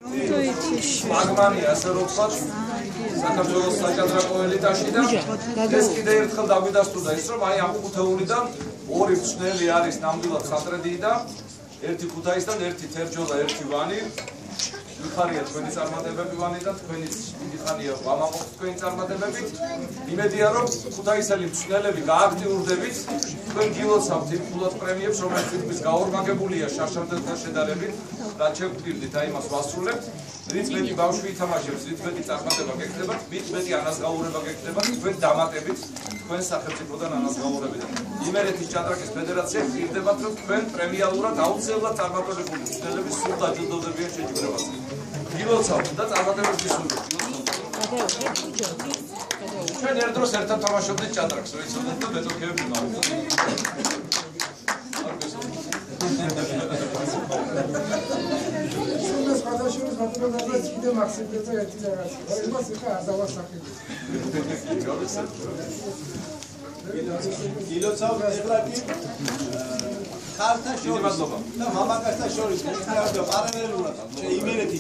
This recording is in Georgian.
მაგმანი ასე რომ ვთქვათ, საქართველოს საჭადრაკო ელიტაში და ეს კიდე ერთხელ დაგვიდასტურდა ის, რომ აი ამ ხუთეულიდან ორი მწვნელი არის ნამდვილად ხატრედიიდან, ერთი ქუთაისიდან, ერთი თერჯოლა, ერთი ვანი. მიხარია თქვენი წარმატებები ვანიდან, თქვენიც დიდი ხანია ვამაყობთ თქვენი წარმატებებით. იმედია რომ ქუთაისელი მწვნელები გააქტიურდებით, თქვენ გილოცავთ იმ ფულად პრემიებს, რომელიც თითქმის გაორმაგებულია შარშამდელთან შედარებით, რაც შევკვირდით აი მას ვასრულებთ. რით მეტი ბავშვი ითამაშებს, რით მეტი წარმატება გექნებათ, მით მეტი ანაზღაურება გექნებათ თქვენ დამატებით თქვენ სახელმწიფოდან ანაზღაურებიდან. იმერეთის ჭადრაკის ფედერაცია გირდებათ, რომ თქვენ პრემიალურად აუცილებლად წარმატებული მწვნელების სულ დაჯილდოვდებიან შეჯიბრებას. გილოცავთ და წარმატებებს გისურვებთ. ჩვენ ერთდროს ერთად თამაშობდით ჭადრაკს, რო იცოდეთ და ბეწოქეები მოვუწოდეთ. გადაშურს გადაგებას კიდე მაქსიმუმზე ერთი რაღაცა. იმას ხა არ დავასახელებ. გილოცავ ებრაკი ხალხთა შორის და მამაკაცთა შორის პარალელურად იმერეთი